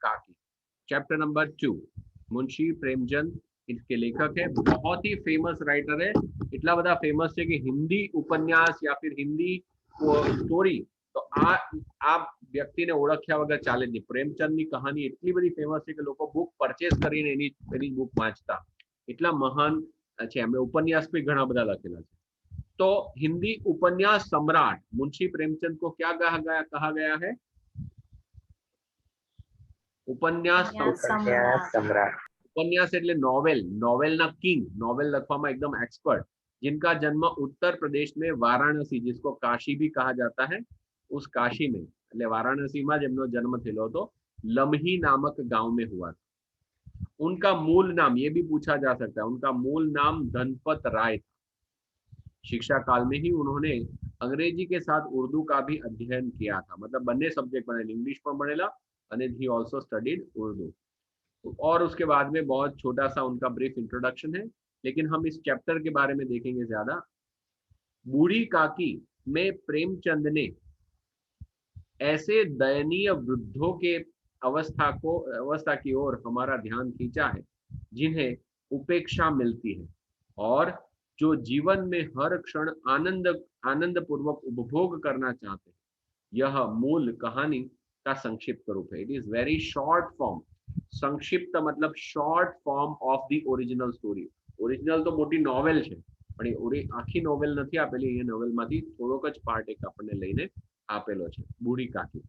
काकी, chapter number 2। Munshi Premchand इसके लेखक है, बहुत ही फेमस राइटर है, इतना बड़ा फेमस है कि हिंदी उपन्यास या फिर हिंदी स्टोरी तो આ વ્યક્તિને ઓળખ્યા વગર ચાલે નહીં. પ્રેમચંદની કહાની એટલી બધી ફેમસ છે કે લોકો બુક પરચેસ કરીને એની બુક વાંચતા, એટલા મહાન છે. એમણે ઉપન્યાસ भी ઘણા બધા લખેલા છે. तो हिंदी उपन्यास सम्राट मुंशी प्रेमचंद को क्या कहा गया है? उपन्यास सम्राट. उपन्यास એટલે નોવેલ, નોવેલના કિંગ, નોવેલ લખવામાં एकदम एक्सपर्ट, जिनका जन्म उत्तर प्रदेश में वाराणसी, जिसको काशी भी कहा जाता है, उस काशी में એટલે વારાણસીમાં જ એમનો જન્મ થયેલો હતો, लम्ही नामक गांव में हुआ था. उनका मूल नाम, ये भी पूछा जा सकता है, उनका मूल नाम धनपत राय था. शिक्षा काल में ही उन्होंने अंग्रेजी के साथ उर्दू का भी अध्ययन किया था. मतलब બંને सब्जेक्ट बने, इंग्लिश पर बनेला અને ही ऑल्सो स्टडीड उर्दू. और उसके बाद में बहुत छोटा सा उनका ब्रीफ इंट्रोडक्शन है, लेकिन हम इस चैप्टर के बारे में देखेंगे ज्यादा. बूढ़ी काकी में प्रेमचंद ने ऐसे दयनीय वृद्धों के अवस्था की ओर हमारा ध्यान खींचा है जिन्हें उपेक्षा मिलती है और जो जीवन में हर क्षण आनंद पूर्वक उपभोग करना चाहते हैं. यह मूल कहानी का संक्षिप्त रूप है. It is very short form. संक्षिप्त मतलब short form of the original story. Original तो मोटी नॉवेल છે, પણ એ આખી નોવેલ નથી આપેલી, એ નોવેલમાંથી થોડોક જ પાર્ટ એક આપણને લઈને આપેલો છે, બુઢી કાકી.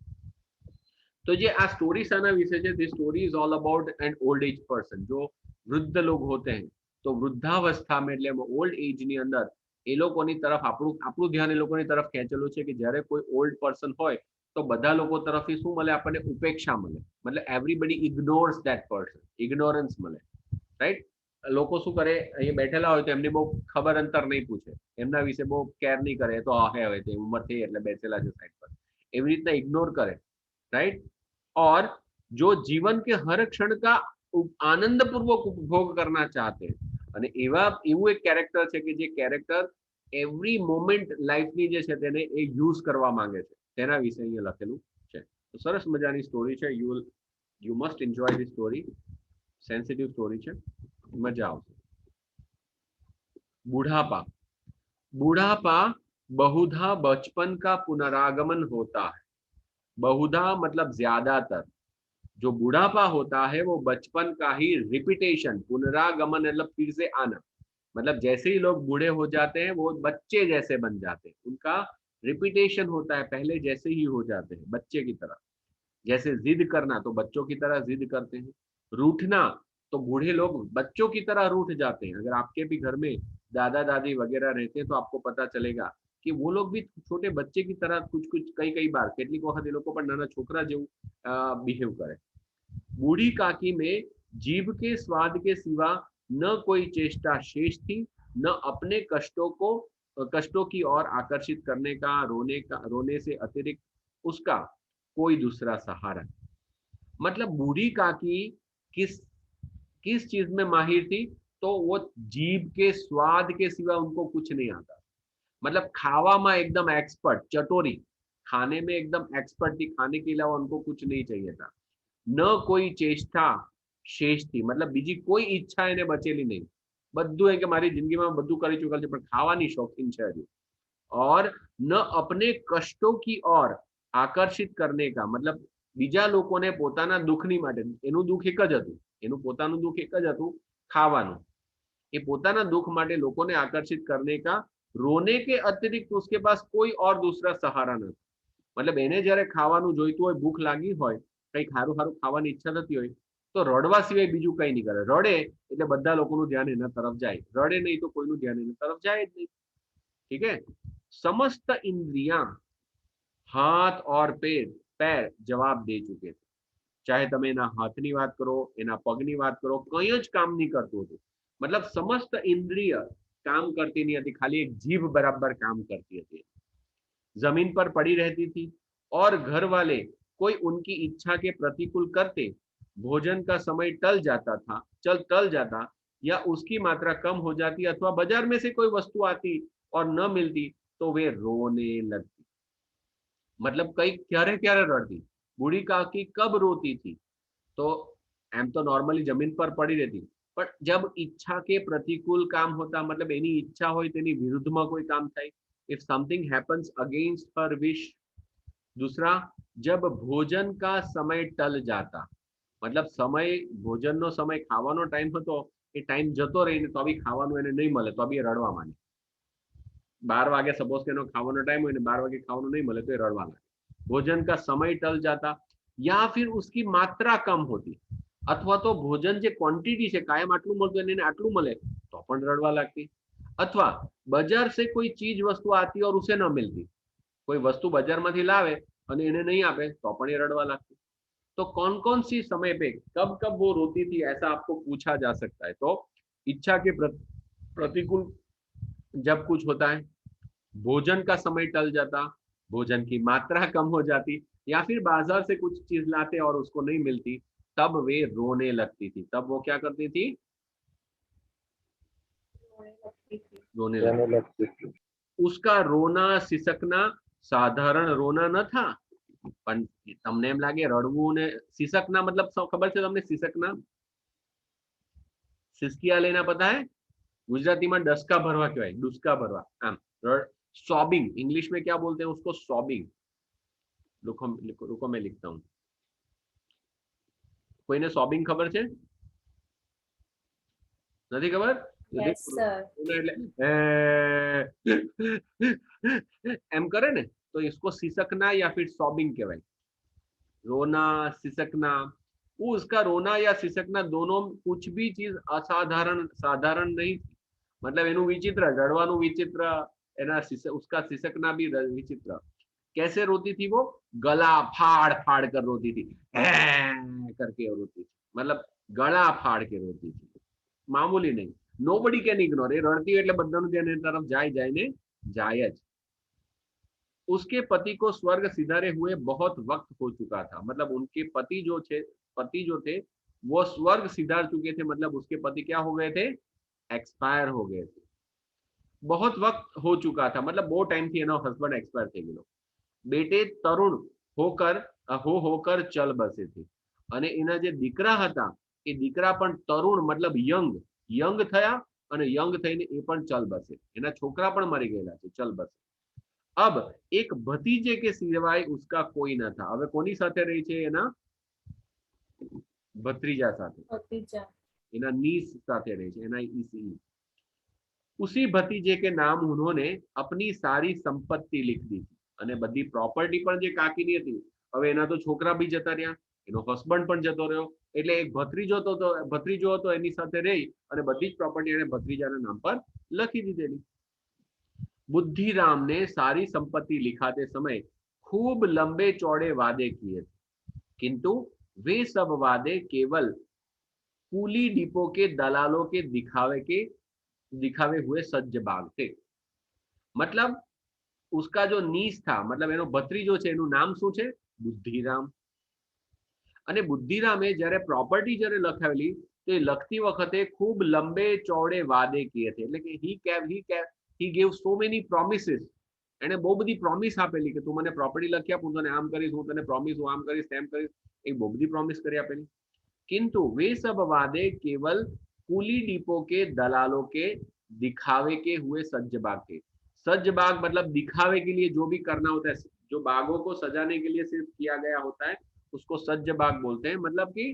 तो જે આ સ્ટોરી શાના વિશે છે? The story is all about an old age person. जो વૃદ્ધ लोग होते हैं तो વૃદ્ધાવસ્થા में એટલે ઓલ્ડ એજ ની અંદર એ લોકોની તરફ આપણું ધ્યાન એ લોકોની તરફ ખેંચેલું છે કે જ્યારે કોઈ ઓલ્ડ પર્સન હોય તો બધા લોકો તરફથી શું મળે આપણને? ઉપેક્ષા મળે. मतलब everybody ignores that person, ignorance મળે, રાઈટ? લોકો શું કરે, અહીંયા બેઠેલા હોય તો એમની બહુ ખબર અંતર નહીં પૂછે, એમના વિશે બહુ કેર નહીં કરે, તો હે હવે તે ઉંમર થઈ એટલે બેસેલા છે સાઈડ પર, એવી રીતના ઇગ્નોર કરે, રાઈટ? और जो जीवन के हर क्षण का आनंद पूर्वक उपभोग करना चाहते हैं, અને એવું એક કેરેક્ટર છે કે જે કેરેક્ટર એવરી મોમેન્ટ લાઈફની જે છે તેને એ યુઝ કરવા માંગે છે, તેના વિશે અહીંયા લખેલું છે. તો સરસ મજાની સ્ટોરી છે. You must enjoy the story. Sensitive story છે, મજા આવશે. बुढ़ापा. बुढ़ापा बहुधा बचपन का पुनरागमन होता है. बहुधा मतलब ज्यादातर. जो बुढ़ापा होता है वो बचपन का ही रिपीटेशन, पुनरागमन मतलब फिर से आना. मतलब जैसे ही लोग बूढ़े हो जाते हैं वो बच्चे जैसे बन जाते हैं, उनका रिपीटेशन होता है, पहले जैसे ही हो जाते हैं, बच्चे की तरह. जैसे जिद करना तो बच्चों की तरह जिद करते हैं. रूठना तो बूढ़े लोग बच्चों की तरह रूठ जाते हैं. अगर आपके भी घर में दादा दादी वगैरह रहते हैं तो आपको पता चलेगा कि वो लोग भी छोटे बच्चे की तरह कुछ कई बार કેટલીક વખત એ લોકો પણ નાના છોકરા જેવું બિહેવ કરે. बूढ़ी काकी में जीभ के स्वाद के सिवा न कोई चेष्टा शेष थी, न अपने कष्टों की ओर आकर्षित करने का, रोने से अतिरिक्त उसका कोई दूसरा सहारा. मतलब बूढ़ी काकी किस चीज में माहिर थी? तो वो जीभ के स्वाद के सिवा उनको कुछ नहीं आता. मतलब खावा एकदम एक्सपर्ट, चटोरी, खाने में एकदम एक्सपर्ट थी, खाने के अलावा उनको कुछ नहीं चाहिए था. न कोई चेष्टा शेष थी, मतलब બીજી કોઈ ઈચ્છા એને બચેલી નહીં. બધું એ કે મારી જિંદગીમાં બધું કરી ચૂકેલ છે, પણ ખાવાની શોખીન છે હજુ. और न अपने कष्टों की ओर आकर्षित करने का, मतलब બીજા લોકોને પોતાના દુઃખની માટે, એનું દુઃખ એક જ હતું, એનું પોતાનું દુઃખ એક જ હતું, ખાવાનું. એ પોતાના દુઃખ માટે લોકોને આકર્ષિત करने का, रोने के अतिरिक्त उसके पास कोई और दूसरा सहारा નથી. मतलब એને જ્યારે ખાવાનું જોઈતું હોય, ભૂખ લાગી હોય, કંઈક સારું સારું ખાવાની ઈચ્છા થતી હોય તો રડવા સિવાય બીજું કંઈ નહીં કરે. રડે એટલે બધા લોકોનું ધ્યાન એના તરફ જાય, રડે નહીં તો કોઈનું ध्यान એના તરફ જાય જ નહીં. ठीक है. समस्त इंद्रियां, हाथ और पैर जवाब दे चुके थे. चाहे તમે એના હાથની વાત કરો, એના પગની વાત કરો, કંઈ જ કામ નહીં કરતું હતું. मतलब समस्त इंद्रिय काम करती नहीं હતી, खाली एक जीभ बराबर काम करती હતી. जमीन पर पड़ी रहती थी और घर वाले कोई उनकी इच्छा के प्रतिकूल करते, भोजन का समय टल जाता या उसकी मात्रा कम हो जाती, अथवा बाजार में से कोई वस्तु आती और न मिलती तो वे रोने लगती. मतलब कई क्यारे क्यारे रड़ती. बूढ़ी काकी कब रोती थी? तो એમ તો નોર્મલી જમીન પર પડી રહેતી, પણ જબ ઈચ્છા કે પ્રતિકૂળ કામ હોતા, मतलब એની ઈચ્છા હોય તેની વિરુદ્ધમાં કોઈ કામ થાય, if something happens against her wish. दूसरा, जब भोजन का समय टल जाता, मतलब समय, ભોજનનો સમય, ખાવાનો ટાઈમ હતો, એ ટાઈમ જતો રહીને તો બી ખાવાનું એને નહીં મળે તો બી એ રડવા માંડે. 12 વાગે સપોઝ કે એનો ખાવાનો ટાઈમ હોય ને 12 વાગે ખાવાનું નહીં મળે તો એ રડવા લાગે. भोजन का समय टल जाता, या फिर उसकी मात्रा कम होती, अथवा तो भोजन જે ક્વોન્ટિટી છે કાયમ આટલું મળતું એને આટલું મળે તો પણ રડવા લાગતી, अथवा बाजार से कोई चीज वस्तु आती और उसे न मिलती, कोई वस्तु बाजारમાંથી લાવે અને એને નહીં આપે તો પણ એ રડવા લાગતી. तो कौन कौन सी समय पे कब कब वो रोती थी, ऐसा आपको पूछा जा सकता है. तो इच्छा के प्रतिकूल जब कुछ होता है, भोजन का समय टल जाता, भोजन की मात्रा कम हो जाती, या फिर बाजार से कुछ चीज लाते और उसको नहीं मिलती, तब वे रोने लगती थी. तब वो क्या करती थी? रोने लगती थी. उसका रोना सिसकना साधारण रोना न था, પણ તમને એમ લાગે રડવું ને સિસકના મતલબ ખબર છે તમને? સિસકના, સિસકિયા લેના પતા હે? ગુજરાતીમાં ડસકા ભરવા કહેવાય, ડુસકા ભરવા. આમ सॉबिंग, इंग्लिश में क्या बोलते हैं उसको? सॉबिंग. रुको मैं लिखता हूँ. કોઈને સॉबिंग ખબર છે? નથી ખબર? Yes, sir. એમ કરે ને तो इसको सिसकना या फिर सॉबिंग कहेवाय. रोना, सिसकना, वो उसका रोना या सिसकना दोनों कुछ भी चीज असाधारण साधारण नहीं, मतलब एनु विचित्र, रड़वानु विचित्र, एना उसका सिसकना भी विचित्र. कैसे रोती थी वो? गला फाड़ फाड़ कर रोती थी, करके रोती थी, मतलब गला फाड़ के रोती थी, मामूली नहीं. Nobody can ignore. એ રડતી એટલે બધાનું ધ્યાન એની તરફ જાય ને જાય જ. उसके पति को स्वर्ग सिधारे हुए बहुत वक्त हो चुका था, मतलब उनके पति जो थे वो स्वर्ग सिधार चुके थे, मतलब उसके पति क्या हो गए थे? एक्सपायर हो गए थे. बहुत वक्त हो चुका था मतलब बहुत टाइम थी એનો હસબન્ડ એક્સપાયર થઈ ગયેલો. બેટે તરુણ હોકર ચલ બસે थे, અને એના જે દીકરા હતા એ દીકરા પણ તરુણ मतलब યંગ થયા અને યંગ થઈને એ પણ ચલ બસે. એના છોકરા પણ મરી ગયેલા છે, ચલ બસે. अब एक भतीजे के सिवाय उसका कोई न था. હવે કોની સાથે રહી છે? એના ભત્રીજા સાથે, એના નીસ સાથે રહી છે, એના ઈસી. उसी भतीजे के नाम उन्होंने अपनी सारी संपत्ति लिख दी थी, અને બધી પ્રોપર્ટી પણ જે કાકીની હતી, હવે એના તો છોકરા બી જતા રહ્યા, એનો હસબન્ડ પણ જતો રહ્યો, એટલે એક ભત્રીજો હતો એની સાથે રહી અને બધી જ પ્રોપર્ટી એને ભત્રીજાના નામ પર લખી દીધેલી. बुद्धिराम ने सारी संपत्ति लिखाते समय खूब लंबे चौड़े वादे किए थे, किंतु वे सब वादे केवल कूली डिपो के दलालों के दिखावे हुए सज्जबाग थे. मतलब उसका जो नीस था, मतलब એનો ભત્રીજો છે એનું નામ શું છે? બુદ્ધિરામ. અને બુદ્ધિરામે જ્યારે પ્રોપર્ટી જ્યારે લખાવેલી તો એ લખતી વખતે ખૂબ લંબે ચોડે વાદે કિए थे, એટલે કે he gave so many promises. એને બહુ બધી પ્રોમિસ આપેલી કે તું મને પ્રોપર્ટી લખી આપ, હું તને આમ કરીશ, હું તને પ્રોમિસ, હું આમ કરીશ, તેમ કરીશ, એ બહુ બધી પ્રોમિસ કરી આપેલી. किंतु वे सब वादे केवल कूली डिपो के दलालों के दिखावे के हुए सज्जबाग थे. सज्जबाग मतलब दिखावे के लिए जो भी करना होता है, जो बागों को सजाने के लिए सिर्फ किया गया होता है उसको सज्जबाग बोलते हैं. मतलब कि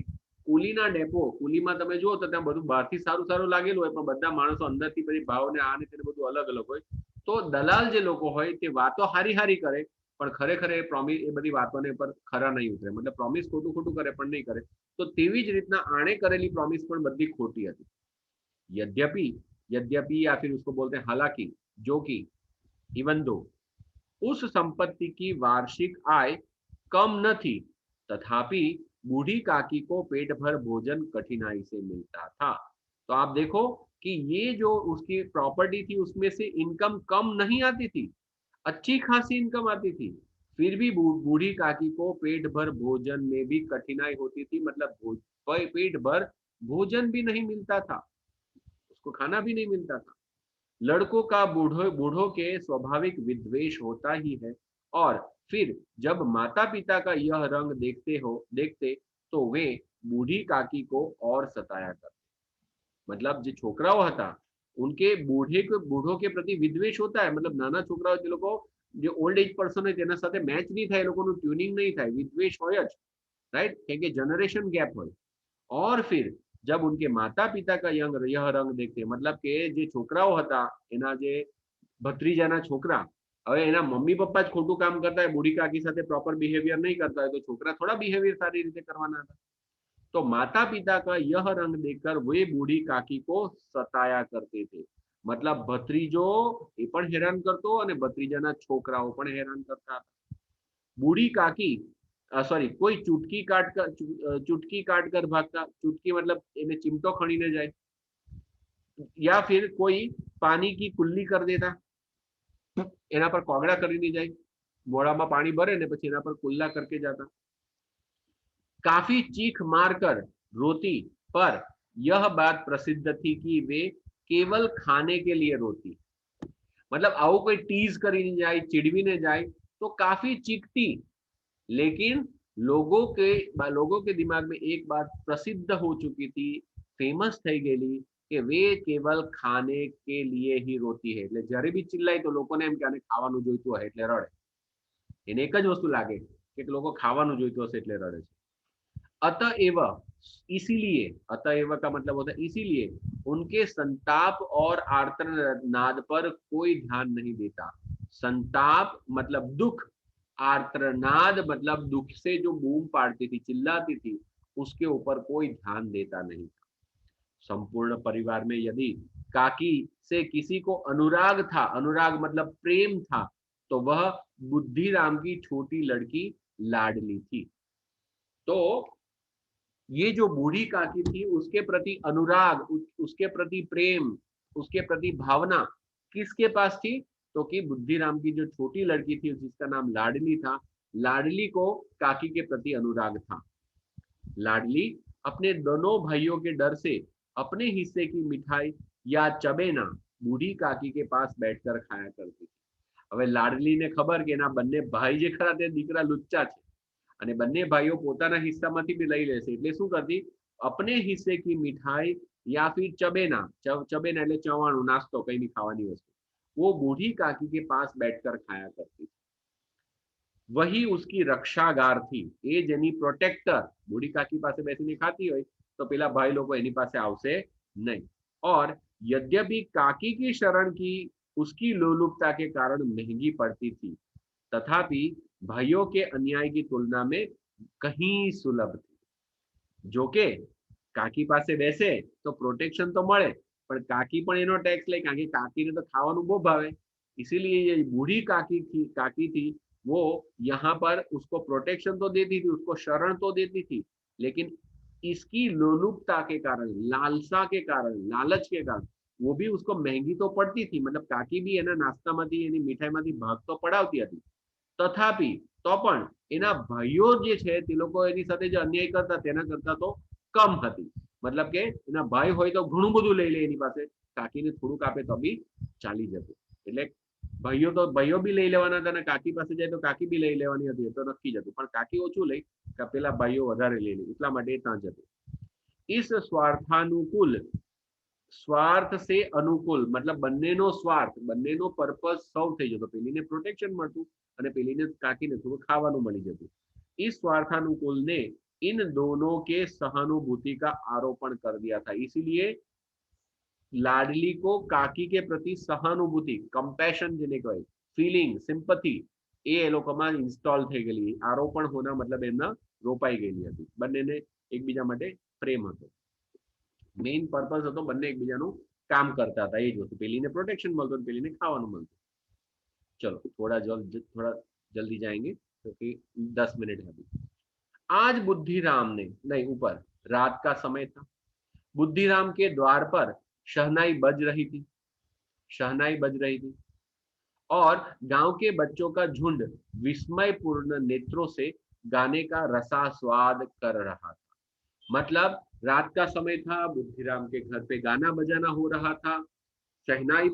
કુલીના ડેપો, કુલીમાં તમે જુઓ તો ત્યાં બધું બહારથી સારું સારું લાગેલું હોય પણ બધા માણસો અંદરથી પછી ભાવને આ ને તેને બધું અલગ અલગ હોય. તો દલાલ જે લોકો હોય તે વાતો હારી હારી કરે પણ ખરેખર એ પ્રોમિસ, એ બધી વાતોને પર ખરા નહીં ઉતરે, मतलब પ્રોમિસ ખોટું ખોટું કરે પણ નહીં કરે. તો તેવી જ રીતના આણે કરેલી પ્રોમિસ પણ બધી ખોટી હતી. यद्यपि या फिर उसको बोलते हैं हालांकि, जो कि इवन दो उस संपत्ति की वार्षिक आय कम न थी, तथापि बूढ़ी काकी को पेट भर भोजन कठिनाई से मिलता था. तो आप देखो कि ये जो उसकी प्रॉपर्टी थी उसमें से इनकम कम नहीं आती थी, अच्छी खासी इनकम आती थी, फिर भी बूढ़ी काकी को पेट भर भोजन में भी कठिनाई होती थी, मतलब पेट भर भोजन भी नहीं मिलता था, उसको खाना भी नहीं मिलता था. लड़कों का बूढ़ों के स्वाभाविक विद्वेष होता ही है, और फिर जब माता पिता का यह रंग देखते तो वे बूढ़ी काकी को और सताया करते। मतलब जो छोकराओ હતા उनके बूढ़ों के प्रति विद्वेष होता है। मतलब નાના છોકરાઓ તે લોકો જે ઓલ્ડ એજ પર્સન હોય તેના સાથે મેચ નહીં થાય, એ લોકોનું ટ્યુનિંગ નહીં થાય, વિદ્વેષ હોય જ, राइट, क्योंकि जनरेशन गैप हो। और फिर जब उनके माता पिता का यह रंग देखते, मतलब के जे छोकराओ हता एना जे भत्रीजाना छोकरा, હવે એના મમ્મી પપ્પા જ ખોટું કામ કરતા હોય, બુઢી કાકી સાથે પ્રોપર બિહેવિયર નહીં કરતા હોય, તો છોકરા થોડા બિહેવિયર સારી રીતે કરવાના હતા। तो माता पिता का यह रंग देखकर वे बूढ़ी काकी को सताया करते थे। मतलब भत्रीजो એ પણ હેરાન કરતો અને ભત્રીજાના છોકરાઓ પણ હેરાન કરતા હતા। बूढ़ी काकी सॉरी कोई चुटकी काट कर भागता, चुटकी मतलब એને ચીમટો ખણીને જાય, या फिर कोई पानी की कुल्ली कर देता, એના પર કોગળા કરીને જાય, મોઢામાં પાણી ભરે ને પછી એના પર કુલ્લા करके जाता। काफी चीख मारकर रोती, पर यह बात प्रसिद्ध थी कि वे केवल खाने के लिए रोती। मतलब आओ कोई टीज કરીને જાય, ચીડવીને જાય तो काफी चीखती, लेकिन लोगों के दिमाग में एक बात प्रसिद्ध हो चुकी थी, फेमस થઈ ગયેલી કે वे केवल खाने के लिए ही रोती है। એટલે જ્યારે બી ચિલ્લાય તો લોકોને એમ કે આને ખાવાનું જોઈતું હોય એટલે રડે। એને એક જ વસ્તુ લાગે કે લોકો ખાવાનું જોઈતું હશે એટલે રડે છે। अतएव, इसीलिए, अतएव का मतलब होता है इसीलिए, उनके संताप और आर्तनाद पर कोई ध्यान नहीं देता। संताप मतलब दुख, आर्तनाद मतलब दुख से जो बूम पाड़ती थी, चिल्लाती थी, उसके ऊपर कोई ध्यान देता नहीं था। संपूर्ण परिवार में यदि काकी से किसी को अनुराग था, अनुराग मतलब प्रेम था, तो वह बुद्धिराम की छोटी लड़की लाडली थी। तो ये जो बूढ़ी काकी थी उसके प्रति अनुराग, उसके प्रति प्रेम, उसके प्रति भावना किसके पास थी? तो कि बुद्धिराम की जो छोटी लड़की थी जिसका नाम लाडली था, लाडली को काकी के प्रति अनुराग था। लाडली अपने दोनों भाइयों के डर से अपने हिस्से की मिठाई या चबेना बूढ़ी काकी के पास बैठकर खाया करती थी। હવે લાડલીને ખબર કે એના બંને ભાઈ જે ખરા તે દીકરા લુચ્ચા છે અને બંને ભાઈઓ પોતાના હિસ્સામાંથી બી લઈ લેશે, એટલે શું કરતી, अपने हिस्से की मिठाई या फिर चबेना, चबेना એટલે ચવાણું, નાસ્તો, કઈ બી ખાવાની વસ્તુ, वो बूढ़ी काकी के पास बैठकर खाया करती थी। वही उसकी रक्षागार थी। એ જેની પ્રોટેક્ટર, બૂઢી કાકી પાસે બેસીને ખાતી હોય તો પેલા ભાઈ લોકો એની પાસે આવશે નહીં। और यद्यपि काकी की शरण की उसकी लोलुपता के कारण महंगी पड़ती थी, तथापि भाइयों के अन्याय की तुलना में कहीं सुलभ थी। जो के काकी पासे બેસે તો પ્રોટેક્શન તો મળે, પણ કાકી પણ એનો ટેક્સ લે, કારણ કે કાકીને તો ખાવાનું બહુ ભાવે। इसीलिए ये बूढ़ी काकी थी, वो यहाँ पर उसको प्रोटेक्शन तो देती थी, उसको शरण तो देती थी, लेकिन इसकी लोलुपता के कारण, लालसा के कारण, लालच के कारण वो भी उसको महंगी तो पड़ती थी। मतलब काकी भी एना नाસ્તામાંથી એની મીઠાઈમાંથી ભાગ તો પડાવતી હતી, તથાપि તો પણ એના ભાઈઓ જે છે તે લોકો એની સાથે જે અન્યાય કરતા તેના કરતા તો કમ હતી। मतलब કે એના ભાઈ હોય તો ઘણું બધું લઈ લે એની પાસે, કાકીને થોડુંક આપે તો બી ચાલી જતું। એટલે ભાઈઓ બી લઈ લેવાના હતા અને કાકી પાસે જાય તો કાકી બી લઈ લેવાની હતી, તો નક્કી જ હતું, પણ કાકી ઓછું લઈ કે પેલા ભાઈઓ વધારે લઈ લે, એટલા માટે ત્યાં જતું। इस स्वार्थानुकूल, स्वार्थ से अनुकूल मतलब બંનેનો સ્વાર્થ, બંનેનો પર્પસ સૌ થઈ જતો, પેલીને પ્રોટેક્શન મળતું અને પેલીને કાકીને થોડું ખાવાનું મળી જતું। इस स्वार्थानुकूल ने इन दोनों के सहानुभूति का आरोपण कर दिया था। इसीलिए लाडली को काकी के प्रति सहानुभूति, कंपैशन જેને કહેવાય, ફીલિંગ, સિમ્પથી, એ લોકોમાં ઇન્સ્ટોલ થઈ ગયેલી। આરોપણ હોના મતલબ એમના રોપાઈ ગયેલી હતી। બંનેને એકબીજા માટે પ્રેમ હતો, મેઇન પર્પસ હતો બંને એકબીજાનું કામ કરતા હતા, એ જ વસ્તુ, પેલીને પ્રોટેક્શન મળતું અને પેલીને ખાવાનું મળતું। चलो थोड़ा जल्दी जाएंगे क्योंकि 10 मिनट है अभी। आज बुद्धिराम ने, नहीं ऊपर, रात का समय था, बुद्धिराम के द्वार पर शहनाई बज रही थी, शहनाई बज रही थी और गांव के बच्चों का झुंड विस्मयपूर्ण नेत्रों से गाने का रसास्वाद कर रहा था। मतलब रात का समय था, बुद्धिराम के घर पे गाना बजाना हो रहा था, शहनाई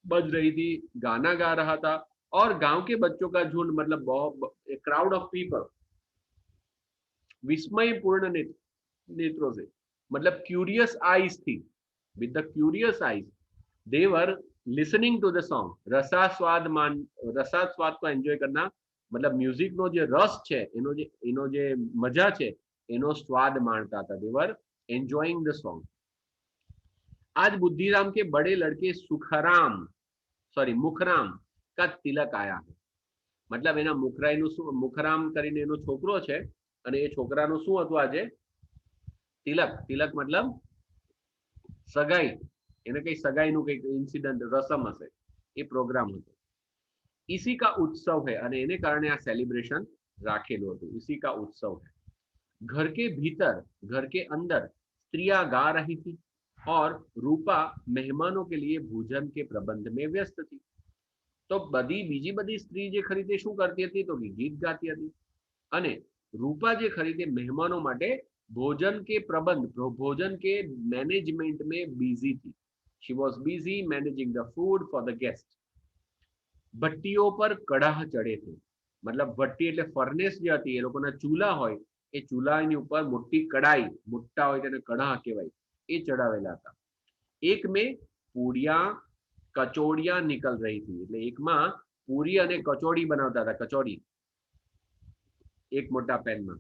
बज रही थी, गाना गा रहा था, और गांव के बच्चों का झुंड मतलब बहुत क्राउड ऑफ पीपल, विस्मयपूर्ण नेत्रों से, मतलब क्यूरियस आईज थी, with the curious eyes they were listening to the song. रसास्वाद को एंजॉय करना मतलब म्यूजिक नो जो रस है एनो जे मजा है एनो स्वाद माणता था। दे वर एंजॉयिंग द सॉन्ग। आज बुद्धिराम के बड़े लड़के मुखराम का तिलक आया है। मतलब एना मुखराम करीने एनो छोकरो छे અને એ છોકરાનું શું હતું આજે? તિલક। તિલક मतलब સગાઈ, એને કઈ સગાઈનું કઈ ઇન્સિડન્ટ રસમ હશે, એ પ્રોગ્રામ હતો। इसी का उत्सव है અને એને કારણે આ સેલિબ્રેશન રાખેલું હતું। इसी का उत्सव है। घर के भीतर, घर के अंदर स्त्रियां गा रही थी और रूपा मेहमानों के लिए भोजन के प्रबंध में व्यस्त थी। तो बीजी बधी स्त्री जे खरीदे શું કરતી હતી તો ગીત ગાતી હતી અને रूपा जे खरीदे मेहमानों माटे भोजन के प्रबंध, भोजन के मैनेजमेंट में बिजी थी। She was busy managing the food for the guest. भट्टीओ पर कड़ाह चढ़े थे, मतलब भट्टी એટલે ફર્નેસ જે હતી એ લોકોના ચૂલા હોય, એ ચૂલાની ઉપર મોટી કડાઈ, મોટા હોય તેને કડાહ કહેવાય, એ ચડાવેલા હતા। એક में पूड़ियां कचौड़ियां निकल रही थी, એટલે એકમાં પૂરી અને કચોડી બનાવતા હતા। કચોડી एक मोटा पैन में।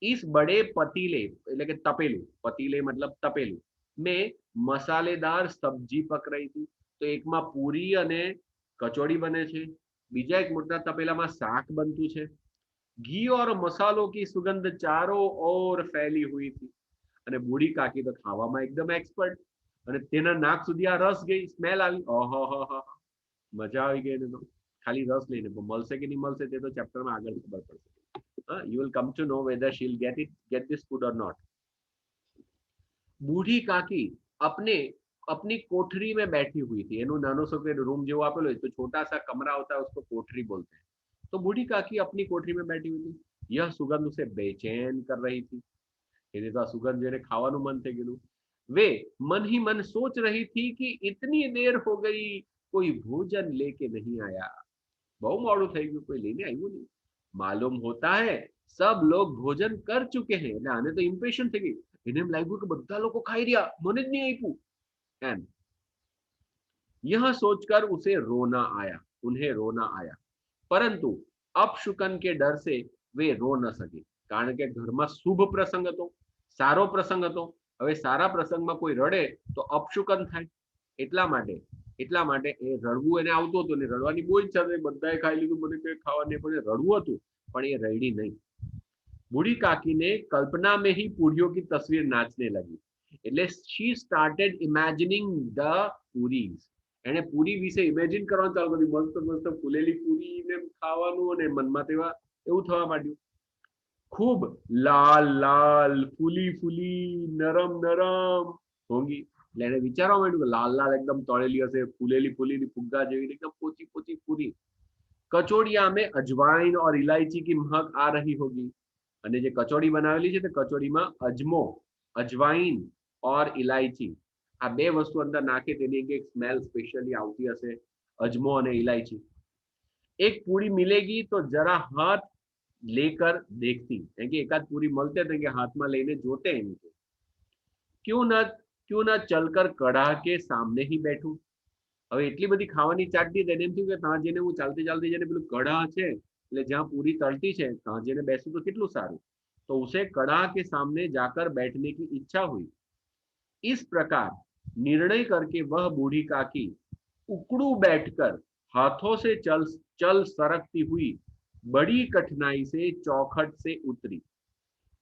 इस बड़े पतीले એટલે કે તપેલું, પતીલે मतलब તપેલું में मसालेदार सब्जी पक रही थी। तो एक में पूरी અને कचौड़ी बने छे, बीजा एक मोटा तपेलामां शाक बनतुं छे। घी और मसालों की सुगंध चारों ओर फैली हुई थी અને બુડી કાકી તો ખાવામાં એકદમ એક્સપર્ટ અને તેના નાક સુધી આ રસ ગઈ, સ્મેલ આવી, ઓહો, મજા આવી ગઈ એને તો। ખાલી રસ લઈને મળશે કે નહીં મળશે તે તો ચેપ્ટરમાં આગળ ખબર પડશે। You will come to know whether she'll get this food or not। बूढ़ी काकी अपनी कोठरी में बैठी हुई थी। एनु नानो सो के रूम जो आपेलो है तो छोटा सा कमरा होता है उसको कोठरी बोलते हैं। तो बूढ़ी काकी अपनी कोठरी में बैठी हुई थी। यह सुगंध उसे बेचैन कर रही थी। એને તો આ સુગંધ જોઈને ખાવાનું મન થઈ ગયું। वे मन ही मन सोच रही थी कि इतनी देर हो गई कोई भोजन लेके नहीं आया। बहु मोड़ू થઈ ગયું, કોઈ લઈને આવ્યું નહીં। मालूम होता है सब लोग भोजन कर चुके हैं। એટલે આને તો ઇમ્પેશન્ટ થઈ ગઈ, એને એમ લાગ્યું કે બધા લોકો ખાઈ રહ્યા, મને જ નહીં આપ્યું એમ। यह सोचकर उसे रोना आया, उन्हें रोना आया, परंतु अपशुकन के डर से वे रो न सके। કારણ કે ઘરમાં શુભ પ્રસંગ હતો, સારો પ્રસંગ હતો। હવે સારા પ્રસંગમાં કોઈ રડે તો અપશુકન થાય, એટલા માટે એ રડવું એને આવતું હતું ને રડવાની બહુ ઈચ્છા થઈ, બધાએ ખાઈ લીધું, મને કઈ ખાવા નહીં, પણ રડવું હતું પણ એ રડી નહીં। बूढ़ी काकी ने कल्पना में ही पूरियों की तस्वीर नाचने लगी। એટલે she started imagining the puris। એને પૂરી વિશે ઇમેજિન કરવાનું ચાલુ કર્યું, મસ્ત મસ્ત ફૂલેલી પૂરી ને ખાવાનું અને મનમાં તેવા એવું થવા માંડ્યું। खूब लाल लाल फूली फूली नरम नरम होंगी। એટલે એને વિચારવા માંડ્યું કે લાલ લાલ એકદમ તળેલી હશે, ફૂલેલી ફૂલેલી ફુગ્ગા જેવી એકદમ પોચી પોચી પૂરી। कचौड़िया में अजवाइन और इलायची की महक आ रही होगी। અને જે કચોડી બનાવેલી છે તે કચોડીમાં અજમો, અજવાઈન और इलायची આ બે વસ્તુ અંદર નાખે તેની એક સ્મેલ સ્પેશિયલી આવતી હશે, અજમો અને ઇલાયચી। एक पूरी मिलेगी तो जरा हाथ लेकर देखती, कि एकाद पूरी મળતે थे कि हाथ में लेने जोते हैं इनको। क्यों न चलकर कड़ाह के सामने ही बैठूं। હવે એટલી બધી ખાવાની ચાટતી તેને એમ થયું કે ત્યાં જઈને હું ચાલતી ચાલતી જઈને પેલું કડાહ છે એટલે જ્યાં પૂરી તળતી છે ત્યાં જઈને બેસું તો કેટલું સારું। तो उसे कड़ाह के सामने जाकर बैठने की इच्छा हुई। इस प्रकार निर्णय करके वह बूढ़ी काकी उकड़ू बैठकर हाथों से चल सरकती हुई बड़ी कठिनाई से चौखट से उतरी।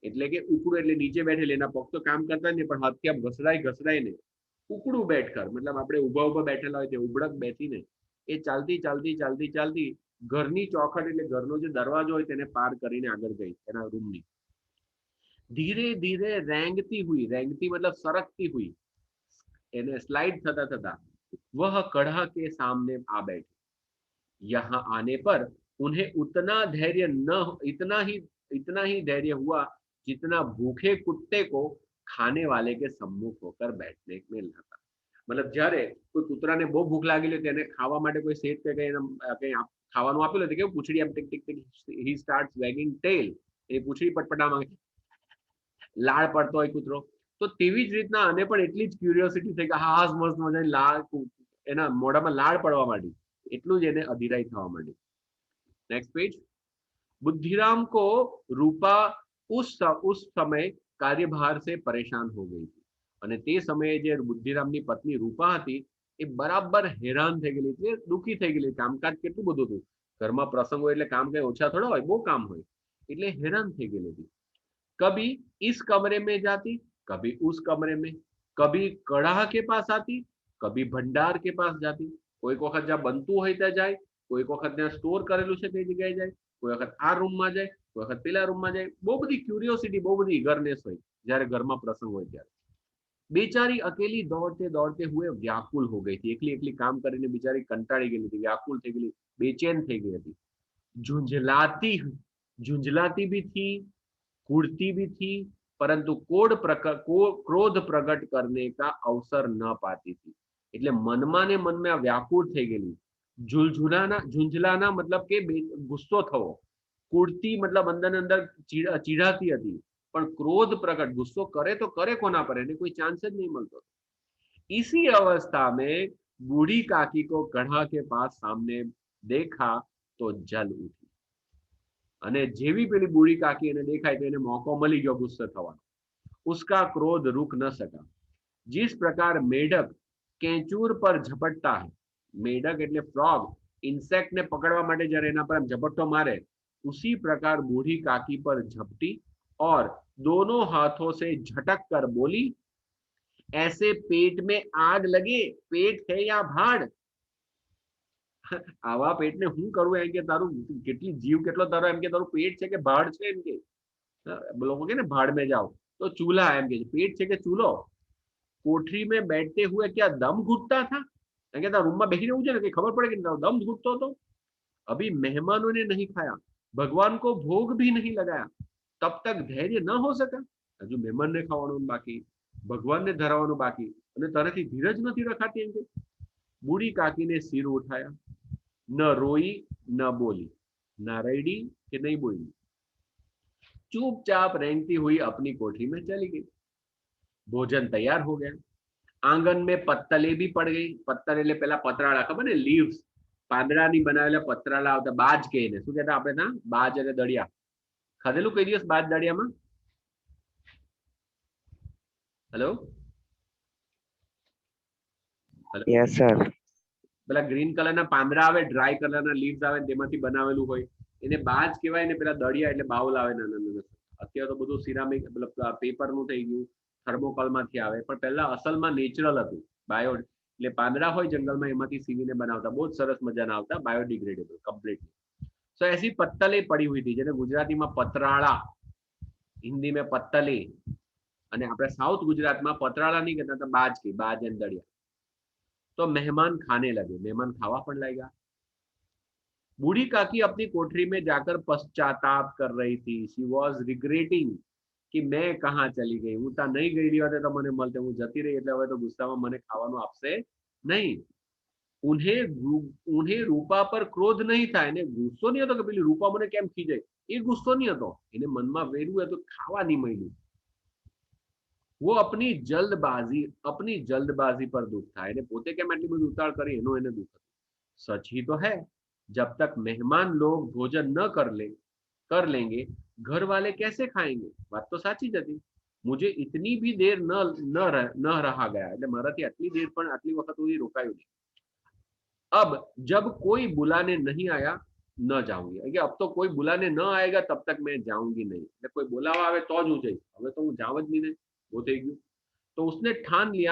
એટલે કે ઉકળું એટલે નીચે બેઠેલી, એના પગ તો કામ કરતા નહીં પણ હાથથી આમ ઘસડાઈને ઉકળું બેઠકર मतलब આપણે ઊભા ઊભા બેઠેલા હોય તે ઉબળક બેસીને એ ચાલતી ચાલતી ચાલતી ચાલતી ઘરની ચોખટ એટલે ઘરનો જે દરવાજો હોય તેને પાર કરીને આગળ ગઈ એના રૂમની। ધીરે ધીરે રેંગતી मतलब सरकती हुई એને સ્લાઇડ થતા થતા वह कड़ाह के सामने आ बैठी। यहाँ आने पर उन्हें इतना ही धैर्य हुआ जितना भूखे कुत्ते को खाने वाले के सम्मुख होकर बैठने में लगा। मतलब જ્યારે કોઈ કૂતરાને બહુ ભૂખ લાગેલી હોય તેને ખાવા માટે કોઈ સેટ કે કંઈ ખાવાનું આપેલું તો કેવું પૂંછડી આમ tick tick tick he starts wagging tail એની પૂંછડી પટપટા માંગે, લાળ પડતો હોય કૂતરો, તો તેવી જ રીતના આને પણ એટલી જ ક્યુરિયોસિટી થઈ કે હા મસ્ત મજાની લાળ, એના મોઢામાં લાળ પડવા માંડી, એટલું જ એને અધીરાઈ થવા માંડી. Next page. बुद्धिराम को रूपा उस समय कार्यभार से परेशान हो गई थी. અને તે સમયે જે બુદ્ધિરામની પત્ની રૂપા હતી એ બરાબર હેરાન થઈ ગયેલી હતી, દુઃખી થઈ ગયેલી. કામકાજ કેટલું બધું હતું, ઘરમાં પ્રસંગો એટલે કામ કઈ ઓછા થોડા હોય, બહુ કામ હોય, એટલે હેરાન થઈ ગયેલી હતી. कभी इस कमरे में जाती, कभी उस कमरे में, कभी कड़ाह के पास आती, कभी भंडार के पास जाती. कोई वखत જ્યાં બનતું હોય ત્યાં જાય, કોઈ વખત ત્યાં સ્ટોર કરેલું છે તે જગ્યાએ જાય, કોઈ વખત આ રૂમમાં જાય, કોઈ વખત પેલા રૂમમાં જાય. બહુ બધી ક્યુરિયોસિટી, બહુ બધી ઇગરનેસ હોય જ્યારે ઘરમાં પ્રસંગ હોય ત્યારે. बेचारी अकेली दौड़ते दौड़ते हुए व्याकुल हो गई थी. एकली एकली काम કરીને બિચારી કંટાળી ગયેલી હતી, વ્યાકુલ થઈ ગયેલી, બેચેન થઈ ગઈ હતી. झुंझलाती झुंझलाती भी थी, कूड़ती भी थी, परंतु क्रोध प्रकट करने का अवसर न पाती थी. એટલે મનમાં ને મનમાં વ્યાકુળ થઈ ગયેલી. ઝુંઝલાના मतलब કે ગુસ્સો થવો, કૂડતી मतलब અંદર ને અંદર ચીડાતી હતી, પણ क्रोध प्रकट, गुस्सो करे तो करे कोना पर, એને કોઈ चांस જ नहीं મળતો. इसी अवस्था में बूढ़ी काकी को गढ़ा के पास सामने देखा तो जल उठी. અને જેવી પેલી બુढ़ी કાકી એને દેખાય તો એને મોકો મળી ગયો ગુસ્સે થવાનો. उसका क्रोध रुक न सका. जिस प्रकार मेढक केचूर पर झपटता है, मेढक એટલે फ्रॉग, इंसेक्ट ने पकड़वा માટે જ્યારે એના પર ઝપટ્ટો મારે, उसी प्रकार बूढ़ी काकी पर झपटी और दोनों हाथों से झटक कर बोली, ऐसे पेट में आग लगे, पेट है या भाड़. આવા પેટને હું કરું એમ કે તારું કેટલી જીવ કેટલો તારો, એમ કે તારું પેટ છે કે ભાડ છે, એમ કે લોકો કે ને ભાડ में जाओ, तो चूल्हा એમ કે પેટ છે કે ચૂલો. कोठरी में बैठते हुए क्या दम घुटता था, એમ કે તારા રૂમમાં બેસી રહેવું છે ને, કઈ ખબર પડે કે દમ घुटतो तो. अभी मेहमानों ने नहीं खाया, भगवान को भोग भी नहीं लगाया, तब तक धैर्य न हो सका. હજુ મહેમાનને ખાવાનું બાકી, ભગવાનને ધરાવવાનું બાકી, અને તારાથી ધીરજ નથી રખાતી એમ કે. बूढ़ी काकी ने सिर उठाया, न रोई न बोली, न रड़ी कि नहीं बोली, चुपचाप रेंगती हुई अपनी कोठरी में चली गई. भोजन तैयार हो गया. आंगन में पत्तले भी पड़ गई. पत्तल એટલે પેલા પતરાળા, ખબર ને, લીવ્સ, પાંદડાની બનાવેલા પતરાળા આવતા, બાજ કે એને શું કહેતા આપણે? ત્યાં બાજ અને દળિયા ખાધેલું કઈ દિવસ બાજ દળિયામાં? Hello Yes, sir. પેલા ગ્રીન કલરના પાંદડા આવે, ડ્રાય કલરના લીવ્સ આવે, તેમાંથી બનાવેલું હોય, એને બાજ કહેવાય ને. પેલા દળિયા એટલે બાઉલ આવે નાના નાના. અત્યારે તો બધું સિરામિક મતલબ પેપરનું થઈ ગયું, થર્મોકોલમાંથી આવે, પણ પહેલા અસલમાં નેચરલ હતું, બાયો. એટલે પાંદડા હોય જંગલમાં, એમાંથી સીવીને બનાવતા, બહુ જ સરસ મજાના આવતા, બાયોડિગ્રેડેબલ કમ્પ્લીટલી. સો ऐसी पत्तले पड़ी हुई थी, જેને ગુજરાતીમાં પતરાળા, હિન્દી में पत्तले, અને આપણે સાઉથ ગુજરાતમાં પતરાળા નહીં કહેતા હતા, બાજ કે બાજ અને દળિયા. तो मेहमान खाने लगे, मेहमान खावा पण लगा. बूढ़ी काकी अपनी कोठरी में जाकर पश्चाताप कर रही थी. शी वॉज रिग्रेटिंग कि मैं कहाँ चली गई, હું ત્યાં નહીં ગયેલી હોત તો મને મળતે, હું જતી રહી એટલે હવે તો ગુસ્સામાં મને ખાવાનું આપશે નહીં. उन्हें रूपा पर क्रोध नहीं था, એને ગુસ્સો નહીં હતો કે પેલી રૂપા મને કેમ ખીજાય, એ ગુસ્સો નહીં હતો. એને મનમાં વેર્યું હતું ખાવા નહીં મળ્યું. वो अपनी जल्दबाजी पर दुख था. એને પોતે કેમ આટલી બધી ઉતાળ કરી એનો એને દુખ હતું. सच ही तो है, जब तक मेहमान लोग भोजन न कर लेंगे, घर वाले कैसे खाएंगे. बात तो साची જ હતી. मुझे इतनी भी देर न रहा गया, એટલે મારાથી આટલી દેર પણ આટલી વખત સુધી રોકાયું નહીં. अब जब कोई बुलाने नहीं आया न जाऊंगी, अब तो कोई बुलाने न आएगा तब तक मैं जाऊंगी नहीं. એટલે કોઈ બોલાવા આવે તો જ હું જઈશ, હવે તો હું જાવ જ નહીં. वो થઈ ગયું. तो उसने ठान लिया